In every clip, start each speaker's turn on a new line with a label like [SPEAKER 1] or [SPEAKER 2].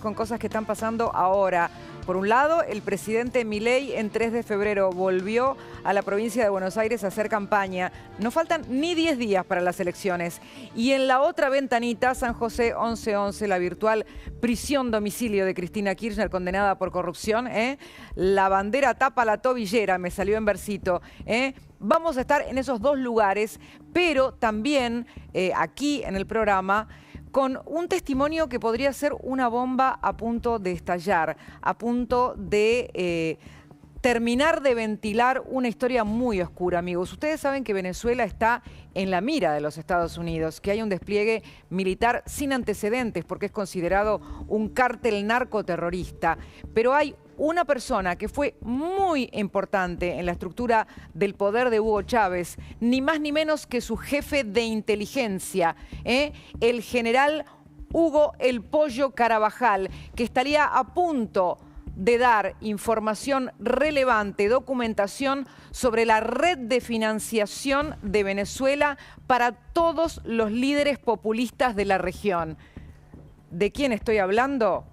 [SPEAKER 1] con cosas que están pasando ahora. Por un lado, el presidente Milei en 3 de febrero volvió a la provincia de Buenos Aires a hacer campaña. No faltan ni 10 días para las elecciones. Y en la otra ventanita, San José 1111, la virtual prisión domicilio de Cristina Kirchner condenada por corrupción. La bandera tapa la tobillera, me salió en versito. Vamos a estar en esos dos lugares, pero también aquí en el programa con un testimonio que podría ser una bomba a punto de estallar, a punto de terminar de ventilar una historia muy oscura, amigos. Ustedes saben que Venezuela está en la mira de los Estados Unidos, que hay un despliegue militar sin antecedentes porque es considerado un cártel narcoterrorista. Pero hay una persona que fue muy importante en la estructura del poder de Hugo Chávez, ni más ni menos que su jefe de inteligencia, el general Hugo El Pollo Carabajal, que estaría a punto de dar información relevante, documentación sobre la red de financiación de Venezuela para todos los líderes populistas de la región. ¿De quién estoy hablando?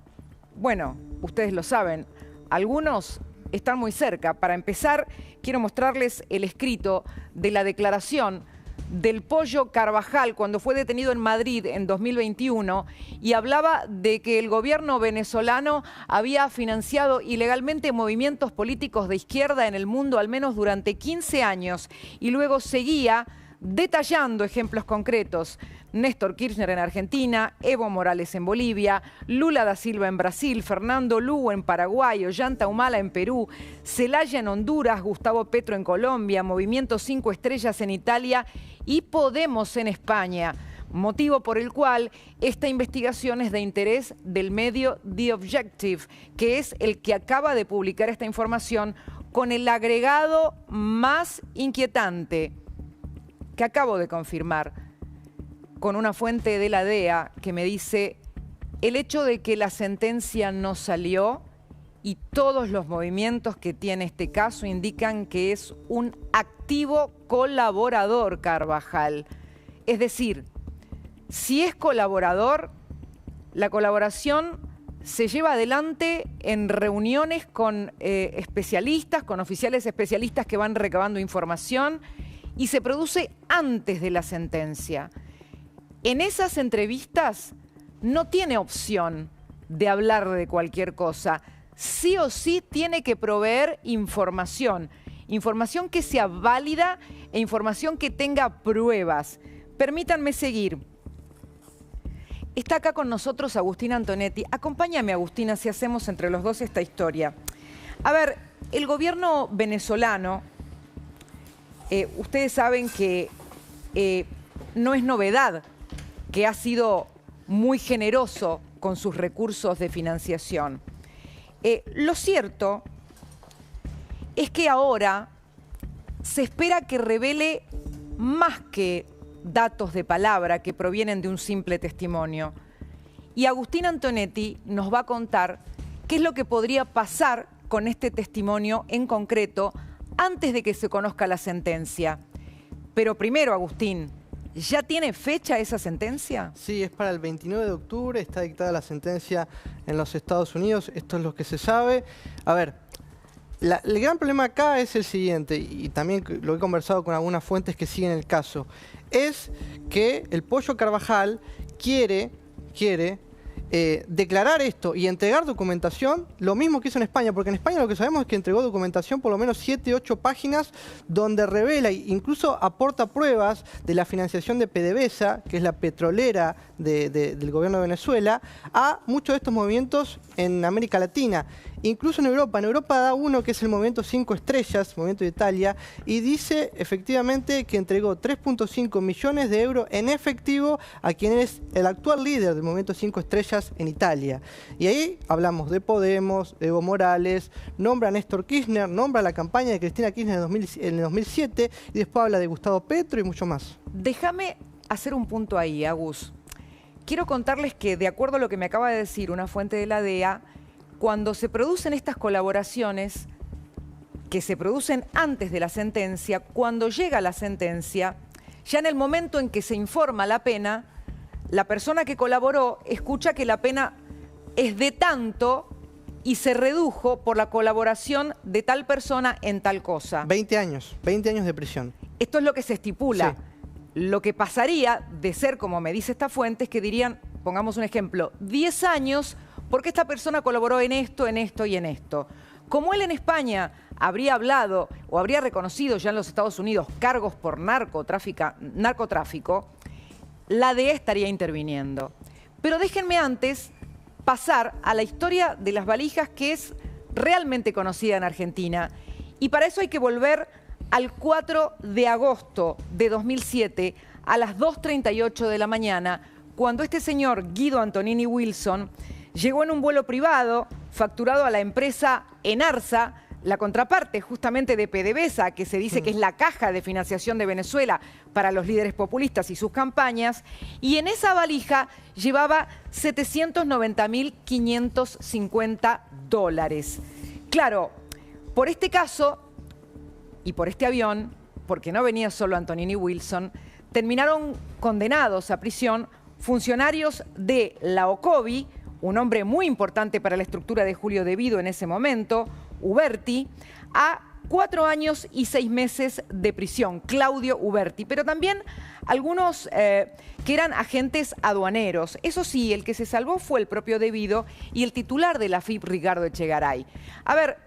[SPEAKER 1] Bueno, ustedes lo saben. Algunos están muy cerca. Para empezar, quiero mostrarles el escrito de la declaración del Pollo Carvajal cuando fue detenido en Madrid en 2021 y hablaba de que el gobierno venezolano había financiado ilegalmente movimientos políticos de izquierda en el mundo al menos durante 15 años y luego seguía detallando ejemplos concretos. Néstor Kirchner en Argentina, Evo Morales en Bolivia, Lula da Silva en Brasil, Fernando Lugo en Paraguay, Ollanta Humala en Perú, Zelaya en Honduras, Gustavo Petro en Colombia, Movimiento 5 Estrellas en Italia y Podemos en España. Motivo por el cual esta investigación es de interés del medio The Objective, que es el que acaba de publicar esta información con el agregado más inquietante que acabo de confirmar con una fuente de la DEA que me dice el hecho de que la sentencia no salió y todos los movimientos que tiene este caso indican que es un activo colaborador Carvajal. Es decir, si es colaborador, la colaboración se lleva adelante en reuniones con especialistas, con oficiales especialistas que van recabando información y se produce antes de la sentencia. En esas entrevistas no tiene opción de hablar de cualquier cosa. Sí o sí tiene que proveer información. Información que sea válida e información que tenga pruebas. Permítanme seguir. Está acá con nosotros Agustín Antonetti. Acompáñame, Agustín, así hacemos entre los dos esta historia. A ver, el gobierno venezolano, ustedes saben que no es novedad que ha sido muy generoso con sus recursos de financiación. Lo cierto es que ahora se espera que revele más que datos de palabra que provienen de un simple testimonio. Y Agustín Antonetti nos va a contar qué es lo que podría pasar con este testimonio en concreto antes de que se conozca la sentencia. Pero primero, Agustín, ¿ya tiene fecha esa sentencia?
[SPEAKER 2] Sí, es para el 29 de octubre, está dictada la sentencia en los Estados Unidos, esto es lo que se sabe. A ver, el gran problema acá es el siguiente, y también lo he conversado con algunas fuentes que siguen el caso, es que el Pollo Carvajal quiere declarar esto y entregar documentación, lo mismo que hizo en España, porque en España lo que sabemos es que entregó documentación por lo menos 7, 8 páginas donde revela e incluso aporta pruebas de la financiación de PDVSA, que es la petrolera del gobierno de Venezuela, a muchos de estos movimientos en América Latina. Incluso en Europa da uno que es el Movimiento 5 Estrellas, Movimiento de Italia, y dice efectivamente que entregó 3.5 millones de euros en efectivo a quien es el actual líder del Movimiento 5 Estrellas en Italia. Y ahí hablamos de Podemos, de Evo Morales, nombra a Néstor Kirchner, nombra la campaña de Cristina Kirchner en el 2007 y después habla de Gustavo Petro y mucho más.
[SPEAKER 1] Déjame hacer un punto ahí, Agus. Quiero contarles que, de acuerdo a lo que me acaba de decir una fuente de la DEA, cuando se producen estas colaboraciones, que se producen antes de la sentencia, cuando llega la sentencia, ya en el momento en que se informa la pena, la persona que colaboró escucha que la pena es de tanto y se redujo por la colaboración de tal persona en tal cosa.
[SPEAKER 2] 20 años de prisión.
[SPEAKER 1] Esto es lo que se estipula.
[SPEAKER 2] Sí.
[SPEAKER 1] Lo que pasaría de ser, como me dice esta fuente, es que dirían, pongamos un ejemplo, 10 años porque esta persona colaboró en esto, en esto y en esto. Como él en España habría hablado o habría reconocido ya en los Estados Unidos cargos por narcotráfico, la DEA estaría interviniendo. Pero déjenme antes pasar a la historia de las valijas, que es realmente conocida en Argentina. Y para eso hay que volver al 4 de agosto de 2007 a las 2:38 de la mañana, cuando este señor Guido Antonini Wilson llegó en un vuelo privado facturado a la empresa Enarsa, la contraparte justamente de PDVSA, que se dice que es la caja de financiación de Venezuela para los líderes populistas y sus campañas, y en esa valija llevaba 790.550 dólares. Claro, por este caso y por este avión, porque no venía solo Antonini Wilson, terminaron condenados a prisión funcionarios de la OCOBI, un hombre muy importante para la estructura de Julio De Vido en ese momento, Uberti, a 4 años y 6 meses de prisión, Claudio Uberti, pero también algunos que eran agentes aduaneros. Eso sí, el que se salvó fue el propio De Vido y el titular de la AFIP, Ricardo Echegaray. A ver,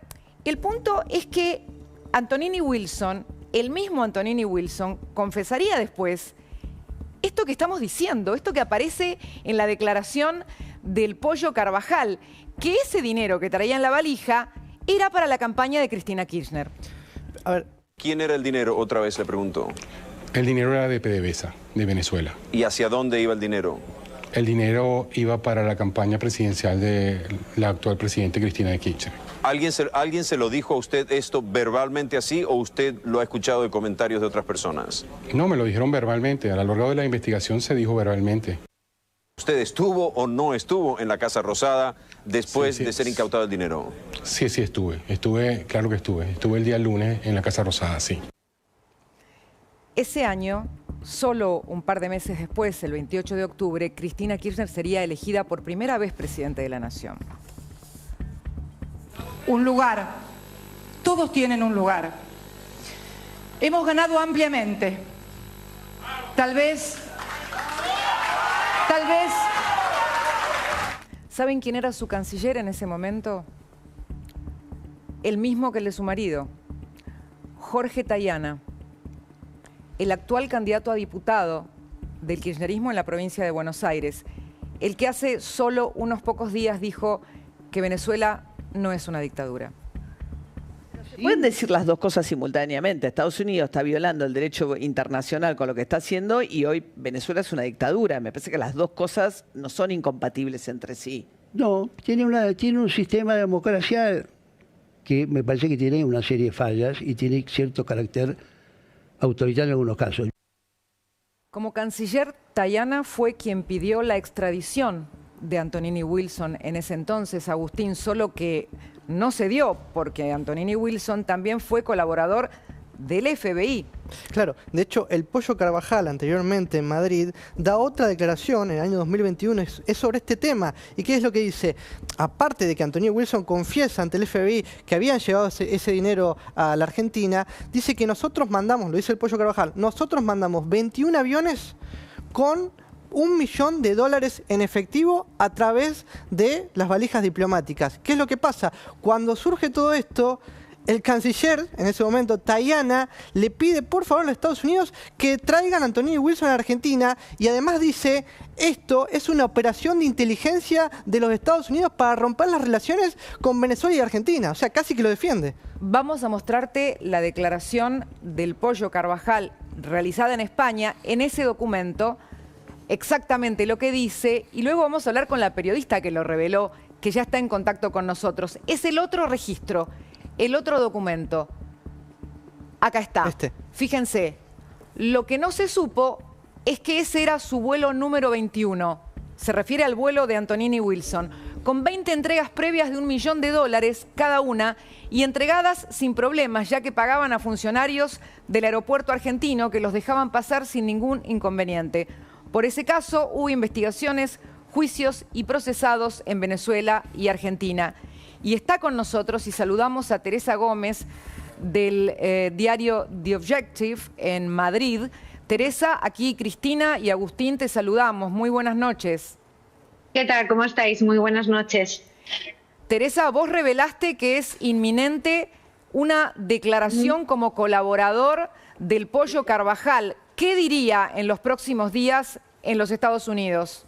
[SPEAKER 1] el punto es que Antonini Wilson, el mismo Antonini Wilson, confesaría después esto que estamos diciendo, esto que aparece en la declaración del Pollo Carvajal, que ese dinero que traía en la valija era para la campaña de Cristina Kirchner.
[SPEAKER 2] A ver,
[SPEAKER 3] ¿quién era el dinero? Otra vez le pregunto.
[SPEAKER 4] El dinero era de PDVSA, de Venezuela.
[SPEAKER 3] ¿Y hacia dónde iba el dinero?
[SPEAKER 4] El dinero iba para la campaña presidencial de la actual presidente Cristina Kirchner.
[SPEAKER 3] ¿Alguien se lo dijo a usted esto verbalmente así o usted lo ha escuchado de comentarios de otras personas?
[SPEAKER 4] No, me lo dijeron verbalmente. A lo largo de la investigación se dijo verbalmente.
[SPEAKER 3] ¿Usted estuvo o no estuvo en la Casa Rosada después de ser incautado el dinero?
[SPEAKER 4] Sí, estuve. Claro que estuve. Estuve el día lunes en la Casa Rosada, sí.
[SPEAKER 1] Ese año, solo un par de meses después, el 28 de octubre, Cristina Kirchner sería elegida por primera vez presidente de la Nación.
[SPEAKER 5] Un lugar. Todos tienen un lugar. Hemos ganado ampliamente. Tal vez...
[SPEAKER 1] ¿Saben quién era su canciller en ese momento? El mismo que el de su marido, Jorge Tayana, el actual candidato a diputado del kirchnerismo en la provincia de Buenos Aires, el que hace solo unos pocos días dijo que Venezuela no es una dictadura.
[SPEAKER 6] Pueden decir las dos cosas simultáneamente. Estados Unidos está violando el derecho internacional con lo que está haciendo y hoy Venezuela es una dictadura. Me parece que las dos cosas no son incompatibles entre sí.
[SPEAKER 7] No, tiene un sistema democracial que me parece que tiene una serie de fallas y tiene cierto carácter autoritario en algunos casos.
[SPEAKER 1] Como canciller, Tayana fue quien pidió la extradición de Antonini Wilson en ese entonces, Agustín, solo que no se dio porque Antonini Wilson también fue colaborador del FBI.
[SPEAKER 2] Claro, de hecho, el Pollo Carvajal, anteriormente en Madrid, da otra declaración en el año 2021, es sobre este tema. ¿Y qué es lo que dice? Aparte de que Antonini Wilson confiesa ante el FBI que habían llevado ese dinero a la Argentina, dice que nosotros mandamos, lo dice el Pollo Carvajal, nosotros mandamos 21 aviones con $1 millón en efectivo a través de las valijas diplomáticas. ¿Qué es lo que pasa? Cuando surge todo esto, el canciller, en ese momento, Tayana, le pide por favor a los Estados Unidos que traigan a Antonini Wilson a Argentina y además dice, esto es una operación de inteligencia de los Estados Unidos para romper las relaciones con Venezuela y Argentina. O sea, casi que lo defiende.
[SPEAKER 1] Vamos a mostrarte la declaración del Pollo Carvajal realizada en España. En ese documento exactamente lo que dice, y luego vamos a hablar con la periodista que lo reveló, que ya está en contacto con nosotros. Es el otro registro, el otro documento. Acá está. Fíjense, lo que no se supo es que ese era su vuelo número 21. Se refiere al vuelo de Antonini Wilson, con 20 entregas previas de $1 millón cada una y entregadas sin problemas, ya que pagaban a funcionarios del aeropuerto argentino que los dejaban pasar sin ningún inconveniente. Por ese caso hubo investigaciones juicios y procesados en Venezuela y Argentina. Y está con nosotros y saludamos a Teresa Gómez del diario The Objective en Madrid. Teresa, aquí Cristina y Agustín te saludamos. Muy buenas noches.
[SPEAKER 8] ¿Qué tal? ¿Cómo estáis? Muy buenas noches.
[SPEAKER 1] Teresa, vos revelaste que es inminente una declaración como colaborador del Pollo Carvajal. ¿Qué diría en los próximos días en los Estados Unidos?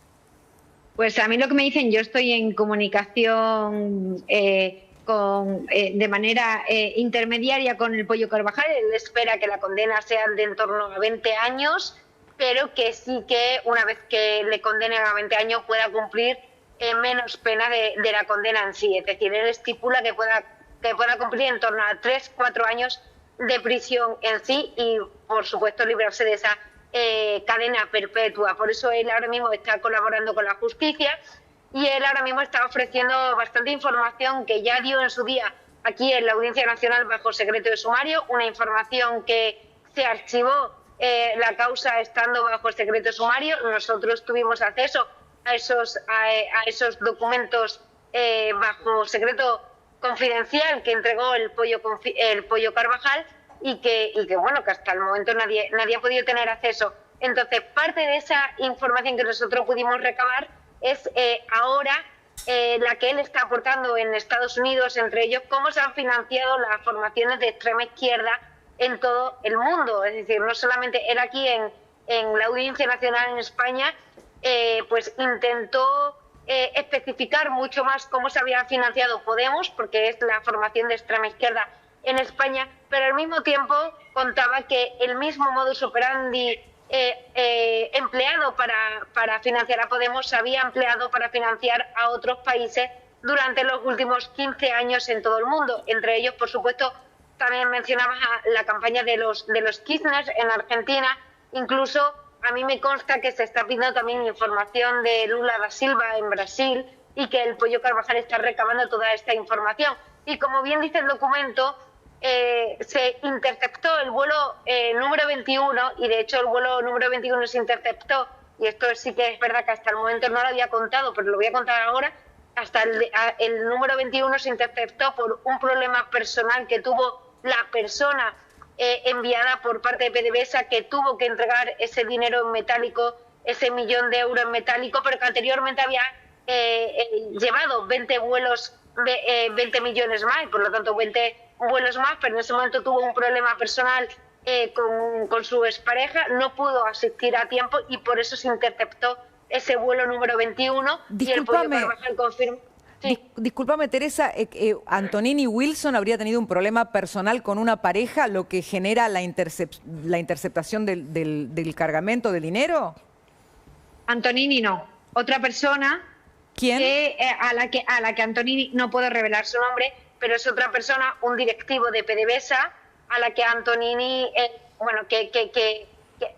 [SPEAKER 8] Pues a mí lo que me dicen, yo estoy en comunicación de manera intermediaria con el Pollo Carvajal. Él espera que la condena sea de en torno a 20 años, pero que sí que una vez que le condenen a 20 años pueda cumplir menos pena de la condena en sí. Es decir, él estipula que pueda cumplir en torno a 3-4 años de prisión en sí y, por supuesto, librarse de esa cadena perpetua. Por eso él ahora mismo está colaborando con la justicia y él ahora mismo está ofreciendo bastante información que ya dio en su día aquí en la Audiencia Nacional bajo secreto de sumario, una información que se archivó la causa estando bajo secreto de sumario. Nosotros tuvimos acceso a esos documentos bajo secreto confidencial que entregó el Pollo Carvajal y que bueno, que hasta el momento nadie ha podido tener acceso. Entonces, parte de esa información que nosotros pudimos recabar es ahora la que él está aportando en Estados Unidos, entre ellos cómo se han financiado las formaciones de extrema izquierda en todo el mundo. Es decir, no solamente él aquí en la Audiencia Nacional en España, pues intentó especificar mucho más cómo se había financiado Podemos, porque es la formación de extrema izquierda en España, pero al mismo tiempo contaba que el mismo modus operandi empleado para financiar a Podemos se había empleado para financiar a otros países durante los últimos 15 años en todo el mundo. Entre ellos, por supuesto, también mencionabas la campaña de los Kirchner en Argentina. Incluso a mí me consta que se está pidiendo también información de Lula da Silva en Brasil y que el Pollo Carvajal está recabando toda esta información. Y como bien dice el documento, se interceptó el vuelo número 21 y de hecho el vuelo número 21 se interceptó, y esto sí que es verdad que hasta el momento no lo había contado, pero lo voy a contar ahora. Hasta el número 21 se interceptó por un problema personal que tuvo la persona enviada por parte de PDVSA, que tuvo que entregar ese dinero en metálico, ese 1 millón de euros en metálico, pero que anteriormente había llevado 20 vuelos, 20 millones más, y por lo tanto 20 vuelos más, pero en ese momento tuvo un problema personal con su expareja, no pudo asistir a tiempo y por eso se interceptó ese vuelo número 21.
[SPEAKER 1] Discúlpame,
[SPEAKER 8] y el Pollo Carvajal confirmó. Sí.
[SPEAKER 1] Discúlpame, Teresa, Antonini Wilson habría tenido un problema personal con una pareja, lo que genera la interceptación del cargamento de dinero.
[SPEAKER 8] Antonini no, otra persona.
[SPEAKER 1] ¿Quién?
[SPEAKER 8] A la que Antonini no puedo revelar su nombre, pero es otra persona, un directivo de PDVSA, a la que Antonini,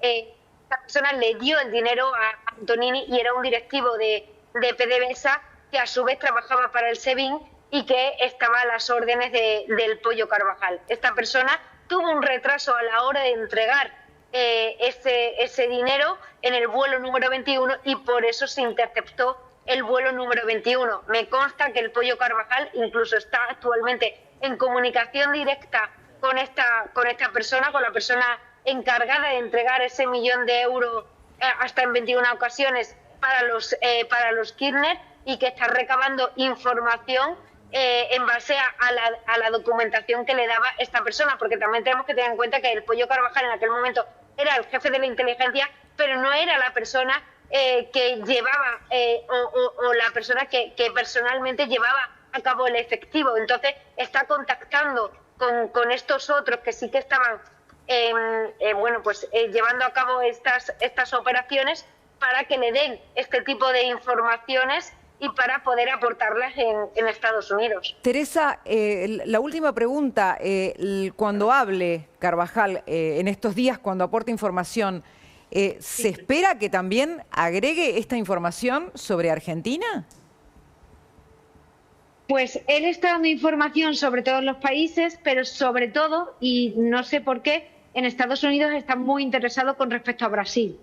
[SPEAKER 8] esta persona le dio el dinero a Antonini y era un directivo de PDVSA que a su vez trabajaba para el SEBIN y que estaba a las órdenes del Pollo Carvajal. Esta persona tuvo un retraso a la hora de entregar ese dinero en el vuelo número 21 y por eso se interceptó el vuelo número 21. Me consta que el Pollo Carvajal incluso está actualmente en comunicación directa con esta persona, con la persona encargada de entregar ese 1 millón de euros hasta en 21 ocasiones para los Kirchner, y que está recabando información en base a la documentación que le daba esta persona, porque también tenemos que tener en cuenta que el Pollo Carvajal en aquel momento era el jefe de la inteligencia, pero no era la persona que llevaba o la persona que personalmente llevaba a cabo el efectivo. Entonces está contactando con estos otros que sí que estaban llevando a cabo estas operaciones para que le den este tipo de informaciones y para poder aportarlas en Estados Unidos.
[SPEAKER 1] Teresa, la última pregunta. Cuando hable Carvajal en estos días, cuando aporte información, ¿se espera que también agregue esta información sobre Argentina?
[SPEAKER 8] Pues él está dando información sobre todos los países, pero sobre todo, y no sé por qué, en Estados Unidos está muy interesado con respecto a Brasil.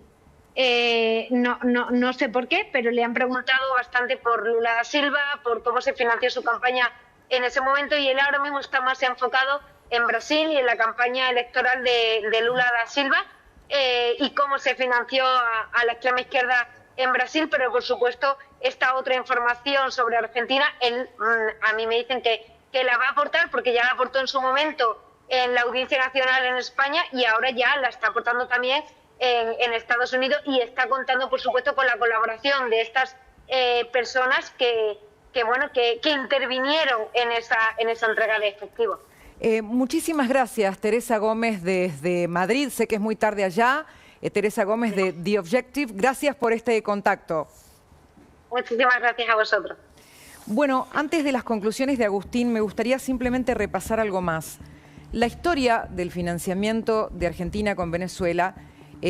[SPEAKER 8] no sé por qué, pero le han preguntado bastante por Lula da Silva, por cómo se financió su campaña en ese momento, y él ahora mismo está más enfocado en Brasil y en la campaña electoral de Lula da Silva, y cómo se financió a la extrema izquierda en Brasil, pero por supuesto esta otra información sobre Argentina, él, a mí me dicen que la va a aportar, porque ya la aportó en su momento en la Audiencia Nacional en España y ahora ya la está aportando también en Estados Unidos, y está contando por supuesto con la colaboración de estas personas que intervinieron en esa entrega de efectivo.
[SPEAKER 1] Muchísimas gracias, Teresa Gómez desde Madrid. Sé que es muy tarde allá. Teresa Gómez de The Objective, gracias por este contacto.
[SPEAKER 8] Muchísimas gracias a vosotros.
[SPEAKER 1] Bueno, antes de las conclusiones de Agustín, me gustaría simplemente repasar algo más. La historia del financiamiento de Argentina con Venezuela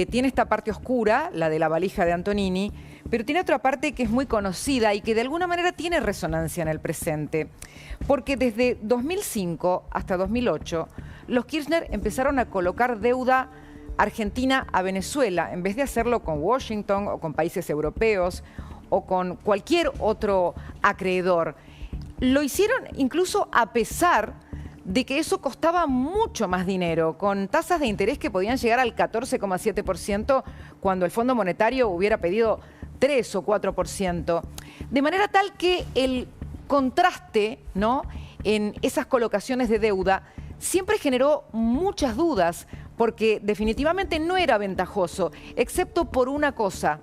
[SPEAKER 1] tiene esta parte oscura, la de la valija de Antonini, pero tiene otra parte que es muy conocida y que de alguna manera tiene resonancia en el presente. Porque desde 2005 hasta 2008, los Kirchner empezaron a colocar deuda argentina a Venezuela, en vez de hacerlo con Washington o con países europeos o con cualquier otro acreedor. Lo hicieron incluso a pesar de que eso costaba mucho más dinero, con tasas de interés que podían llegar al 14,7% cuando el Fondo Monetario hubiera pedido 3 o 4%. De manera tal que el contraste, ¿no?, en esas colocaciones de deuda siempre generó muchas dudas, porque definitivamente no era ventajoso, excepto por una cosa,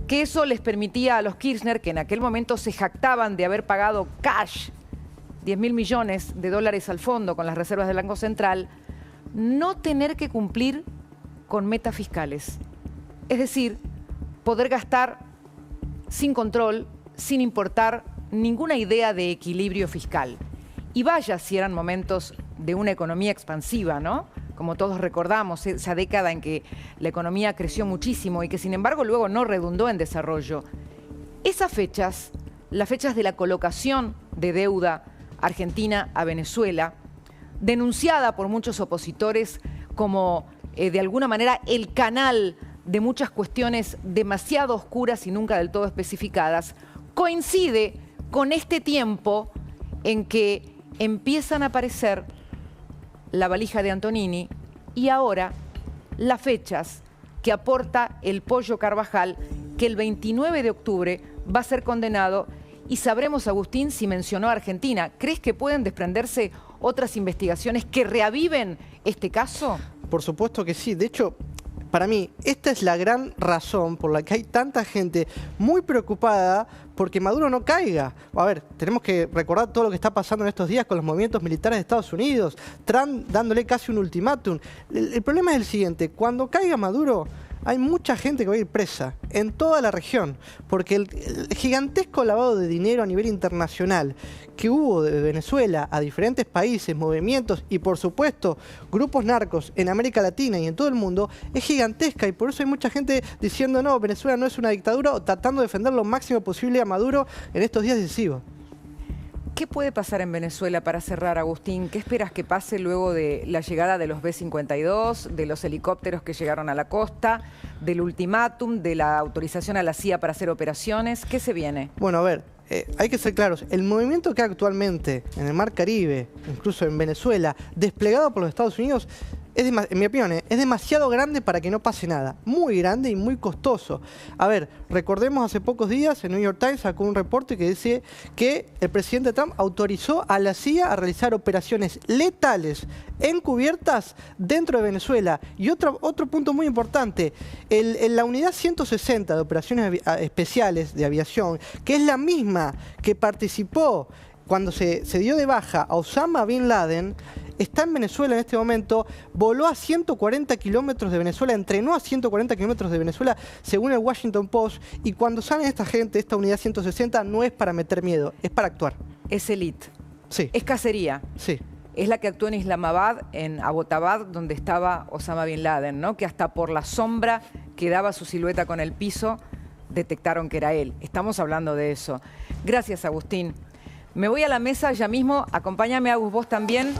[SPEAKER 1] que eso les permitía a los Kirchner, que en aquel momento se jactaban de haber pagado cash 10.000 millones de dólares al fondo con las reservas del Banco Central, no tener que cumplir con metas fiscales. Es decir, poder gastar sin control, sin importar ninguna idea de equilibrio fiscal. Y vaya si eran momentos de una economía expansiva, ¿no? Como todos recordamos, esa década en que la economía creció muchísimo y que sin embargo luego no redundó en desarrollo. Esas fechas, las fechas de la colocación de deuda argentina a Venezuela, denunciada por muchos opositores como de alguna manera el canal de muchas cuestiones demasiado oscuras y nunca del todo especificadas, coincide con este tiempo en que empiezan a aparecer la valija de Antonini y ahora las fechas que aporta el Pollo Carvajal, que el 29 de octubre va a ser condenado, y sabremos, Agustín, si mencionó a Argentina. ¿Crees que pueden desprenderse otras investigaciones que reaviven este caso?
[SPEAKER 2] Por supuesto que sí. De hecho, para mí, esta es la gran razón por la que hay tanta gente muy preocupada porque Maduro no caiga. A ver, tenemos que recordar todo lo que está pasando en estos días con los movimientos militares de Estados Unidos, Trump dándole casi un ultimátum. El problema es el siguiente: cuando caiga Maduro, hay mucha gente que va a ir presa en toda la región, porque el gigantesco lavado de dinero a nivel internacional que hubo de Venezuela a diferentes países, movimientos y por supuesto grupos narcos en América Latina y en todo el mundo es gigantesca, y por eso hay mucha gente diciendo no, Venezuela no es una dictadura, o tratando de defender lo máximo posible a Maduro en estos días decisivos.
[SPEAKER 1] ¿Qué puede pasar en Venezuela para cerrar, Agustín? ¿Qué esperas que pase luego de la llegada de los B-52, de los helicópteros que llegaron a la costa, del ultimátum, de la autorización a la CIA para hacer operaciones? ¿Qué se viene?
[SPEAKER 2] Bueno, a ver, hay que ser claros. El movimiento que hay actualmente en el Mar Caribe, incluso en Venezuela, desplegado por los Estados Unidos, en mi opinión, es demasiado grande para que no pase nada. Muy grande y muy costoso. A ver, recordemos hace pocos días, el New York Times sacó un reporte que dice que el presidente Trump autorizó a la CIA a realizar operaciones letales encubiertas dentro de Venezuela. Y otro punto muy importante, la unidad 160 de operaciones especiales de aviación, que es la misma que participó cuando se dio de baja a Osama Bin Laden, está en Venezuela en este momento, voló a 140 kilómetros de Venezuela, entrenó a 140 kilómetros de Venezuela, según el Washington Post, y cuando sale esta gente, esta unidad 160, no es para meter miedo, es para actuar.
[SPEAKER 1] Es élite.
[SPEAKER 2] Sí.
[SPEAKER 1] Es cacería.
[SPEAKER 2] Sí.
[SPEAKER 1] Es la que actuó en Islamabad, en Abbottabad, donde estaba Osama Bin Laden, ¿no? Que hasta por la sombra que daba su silueta con el piso, detectaron que era él. Estamos hablando de eso. Gracias, Agustín. Me voy a la mesa ya mismo. Acompáñame, Agus, vos también.